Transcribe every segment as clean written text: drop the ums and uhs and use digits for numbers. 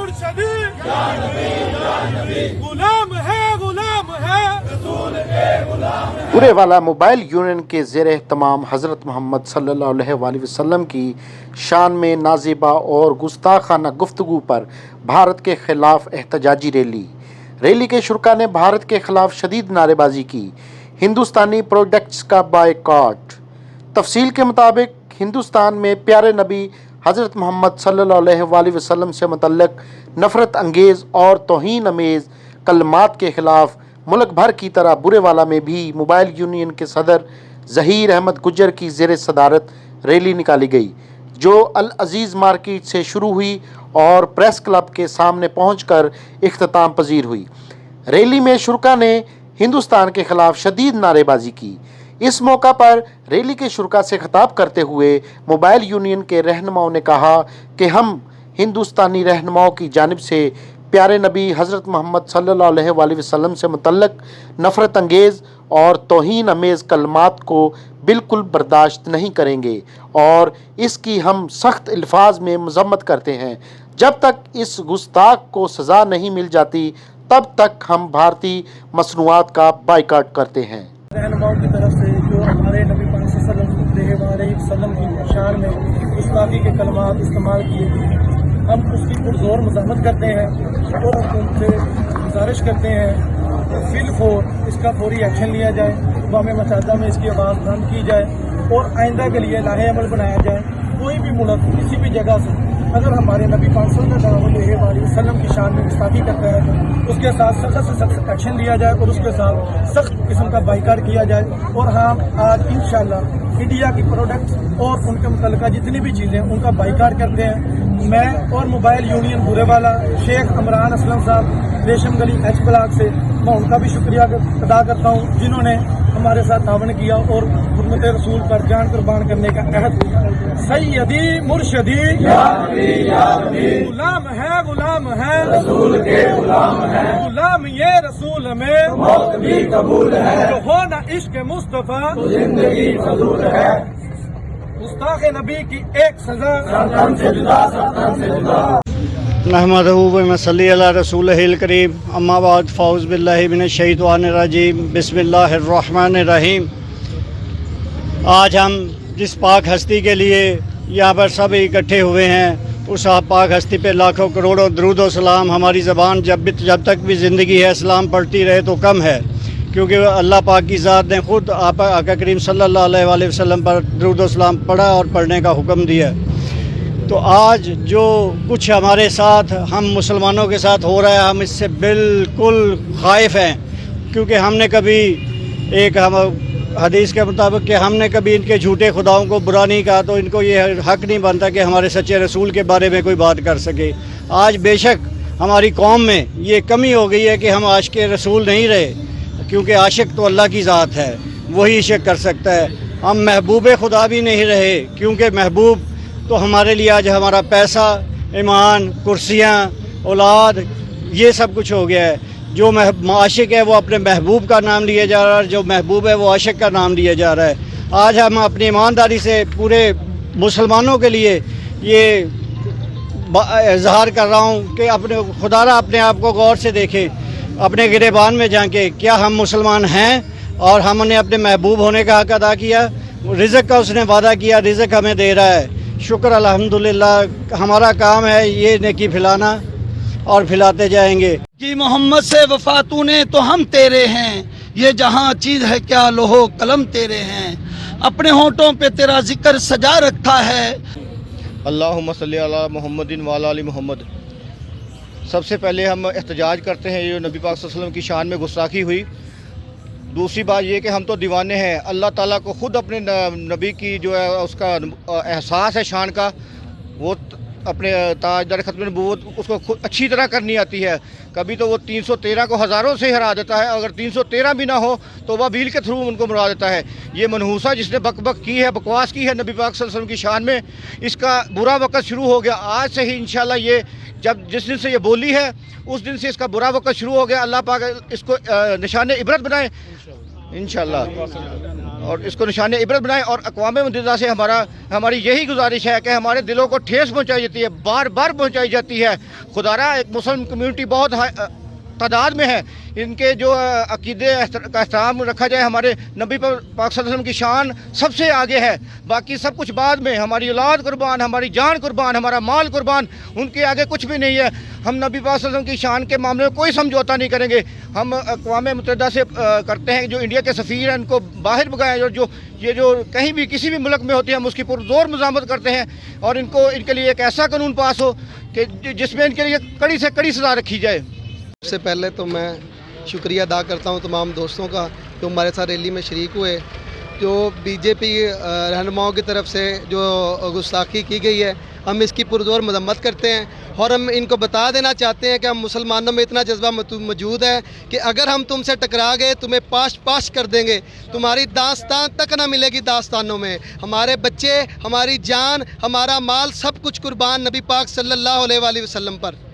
मुर्शदी गुलाम है Burewala mobile union के ज़ेर एहतमाम हज़रत मोहम्मद सल्लल्लाहु अलैहि वसल्लम की शान में नाज़िबा और गुस्ताखाना गुफ्तगू पर भारत के ख़िलाफ़ एहतजाजी रैली के शुरा ने भारत के ख़िलाफ़ शदीद नारेबाजी की। हिंदुस्तानी प्रोडक्ट्स का बायकॉट। तफसील के मुताबिक हिंदुस्तान में प्यारे नबी हज़रत मोहम्मद सल्लल्लाहु अलैहि वसल्लम से मुतल्लक़ नफ़रत अंगेज़ और तौहीन अमेज़ कलमात के ख़िलाफ़ मुल्क भर की तरह बुरेवाला में भी मोबाइल यूनियन के सदर ज़हीर अहमद गुज्जर की ज़ेर सदारत रैली निकाली गई, जो अल अज़ीज़ मार्केट से शुरू हुई और प्रेस क्लब के सामने पहुंचकर इख्तिताम पजीर हुई। रैली में शुरा ने हिंदुस्तान के ख़िलाफ़ शदीद नारेबाजी की। इस मौका पर रैली के शुरा से खिताब करते हुए मोबाइल यूनियन के रहनुमाओं ने कहा कि हम हिंदुस्तानी रहनुमाओं की जानिब से प्यारे नबी हज़रत मोहम्मद सल्लल्लाहु अलैहि वसल्लम से मुतल्लक़ नफ़रत अंगेज़ और तौहीन अमेज़ कलमात को बिल्कुल बर्दाश्त नहीं करेंगे और इसकी हम सख्त अल्फाज में मज़म्मत करते हैं। जब तक इस गुस्ताख को सज़ा नहीं मिल जाती तब तक हम भारतीय मसनूआत का बाइकाट करते हैं। रहनुमाओं की तरफ से जो हमारे नबी पाक सल्लल्लाहु अलैहि वसल्लम की शान में गुस्ताखी के कलमात इस्तेमाल किए गए, हम उसकी पुरजोर मज़म्मत करते हैं और उनसे गुजारिश करते हैं फिलफौर इसका फौरी एक्शन लिया जाए, अक़वाम मुत्तहिदा में इसकी आवाज़ बुलंद की जाए और आइंदा के लिए लाहे अमल बनाया जाए। कोई भी मुल्क किसी भी जगह से अगर हमारे नबी पाक सल्लल्लाहु अलैहि वसल्लम की शान में गुस्ताखी करता है तो उसके साथ सख्त से सख्त एक्शन लिया जाए और उसके साथ सख्त किस्म का बाइकाट किया जाए। और हम आज इंशाअल्लाह इंडिया की प्रोडक्ट्स और उनके मुतल्लिका जितनी भी चीज़ें उनका बाइकाट करते हैं। मैं और मोबाइल यूनियन बुरेवाला शेख इमरान असलम साहब रेशम गली एच ब्लॉक से मैं उनका भी शुक्रिया अदा करता हूँ जिन्होंने हमारे साथ तावन किया और हुर्मत रसूल पर जान कुर्बान करने का अहद किया। सैयदी मुर्शदी गुलाम है रसूल के गुलाम ये रसूल में मौत भी कबूल है, जो हो न इश्क मुस्तफा तो जिंदगी फजूल है। गुस्ताख नबी की एक सजा सरतन से जुदा नहमदहू व नसल्ली अला रसूलिहिल करीम, अम्मा बाद, फ़ाउज़ बिल्लाहि मिनश शैतानिर रजीम, बिस्मिल्लाहिर रहमानिर रहीम। आज हम जिस पाक हस्ती के लिए यहाँ पर सब इकट्ठे हुए हैं, उस पाक हस्ती पे लाखों करोड़ों दरूद व सलाम। हमारी ज़बान जब तक भी ज़िंदगी है सलाम पढ़ती रहे तो कम है, क्योंकि अल्लाह पाक की ज़ात ने ख़ुद आका करीम सल्लल्लाहु अलैहि वसल्लम पर दरूद व सलाम पढ़ा और पढ़ने का हुक्म दिया। तो आज जो कुछ हमारे साथ हम मुसलमानों के साथ हो रहा है, हम इससे बिल्कुल ख़ाइफ़ हैं, क्योंकि हमने कभी हम हदीस के मुताबिक कि हमने कभी इनके झूठे खुदाओं को बुरा नहीं कहा, तो इनको ये हक़ नहीं बनता कि हमारे सच्चे रसूल के बारे में कोई बात कर सके। आज बेशक हमारी कौम में ये कमी हो गई है कि हम आशिक़ रसूल नहीं रहे, क्योंकि आशिक़ तो अल्लाह की ज़ात है, वही इश्क कर सकता है। हम महबूब खुदा भी नहीं रहे, क्योंकि महबूब तो हमारे लिए आज हमारा पैसा, ईमान, कुर्सियाँ, औलाद, ये सब कुछ हो गया है। जो आशिक है वो अपने महबूब का नाम लिया जा रहा है, जो महबूब है वो आशिक का नाम लिया जा रहा है। आज हम अपनी ईमानदारी से पूरे मुसलमानों के लिए ये इजहार कर रहा हूँ कि अपने खुदारा अपने आप को गौर से देखें, अपने गिरेबान में झांके, क्या हम मुसलमान हैं और हमने अपने महबूब होने का हक़ अदा किया। रिज़्क़ का उसने वादा किया, रिज़्क़ हमें दे रहा है, शुक्र अल्हम्दुलिल्लाह। हमारा काम है ये नेकी फैलाना और फैलाते जाएंगे। कि मोहम्मद से वफा तूने तो हम तेरे हैं, ये जहाँ चीज़ है क्या लोहो कलम तेरे हैं, अपने होंठों पे तेरा जिक्र सजा रखा है। अल्लाहुम्मा सल्ली अला मुहम्मदिन व अला आलि मुहम्मद। सबसे पहले हम एहतजाज करते हैं ये नबी पाक सल्लल्लाहु अलैहि वसल्लम की शान में गुस्ताखी हुई। दूसरी बात ये कि हम तो दीवाने हैं, अल्लाह ताला को ख़ुद अपने नबी की जो है उसका एहसास है शान का, वो अपने ताजदार ख़त्म नबूवत उसको खुद अच्छी तरह करनी आती है। कभी तो वो 313 को हज़ारों से हरा देता है, अगर 313 भी ना हो तो वाबील के थ्रू उनको मरा देता है। ये मनहूसा जिसने बक की है, बकवास की है नबी पाक सल्लल्लाहु अलैहि वसल्लम की शान में, इसका बुरा वक़्त शुरू हो गया। आज से ही इंशाल्लाह ये जिस दिन से ये बोली है उस दिन से इसका बुरा वक़्त शुरू हो गया। अल्लाह पाक इसको निशान इबरत बनाए इंशाल्लाह। और इसको निशान इबरत बनाएं। और अक़वाम मुत्तहिदा से हमारी यही गुजारिश है कि हमारे दिलों को ठेस पहुंचाई जाती है, बार बार पहुंचाई जाती है। खुदारा एक मुस्लिम कम्यूनिटी बहुत तादाद में है, इनके जो अकीदे का एहतराम रखा जाए। हमारे नबी पाक सल्लल्लाहु अलैहि वसल्लम की शान सबसे आगे है, बाकी सब कुछ बाद में। हमारी औलाद कुर्बान, हमारी जान कुर्बान, हमारा माल कुर्बान, उनके आगे कुछ भी नहीं है। हम नबी पाक सल्लल्लाहु अलैहि वसल्लम की शान के मामले में कोई समझौता नहीं करेंगे। हम अक़वाम मुत्तहिदा से करते हैं, जो इंडिया के सफ़ीर हैं इनको बाहर भगाएं, और जो कहीं भी किसी भी मुल्क में होती है हम उसकी पुरज़ोर मज़ामत करते हैं, और इनके लिए एक ऐसा कानून पास हो कि जिसमें इनके लिए कड़ी से कड़ी सज़ा रखी जाए। सबसे पहले तो मैं शुक्रिया अदा करता हूं तमाम दोस्तों का जो हमारे साथ रैली में शरीक हुए। जो बीजेपी रहनुमाओं की तरफ से जो गुस्ताखी की गई है, हम इसकी पुरज़ोर मजम्मत करते हैं, और हम इनको बता देना चाहते हैं कि हम मुसलमानों में इतना जज्बा मौजूद है कि अगर हम तुमसे टकरा गए तुम्हें पाश कर देंगे, तुम्हारी दास्तान तक ना मिलेगी दास्तानों में। हमारे बच्चे, हमारी जान, हमारा माल सब कुछ कुर्बान नबी पाक सल्लल्लाहु अलैहि वसल्लम पर।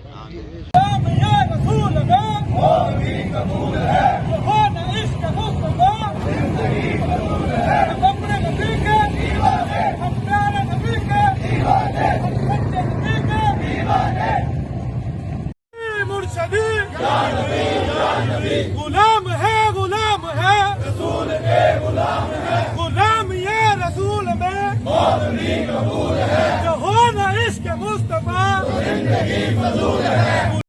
गुलाम है रसूल के गुलाम है, गुलाम ये रसूल में जो हो ना इश्क मुस्तफा जिंदगी फजूल है।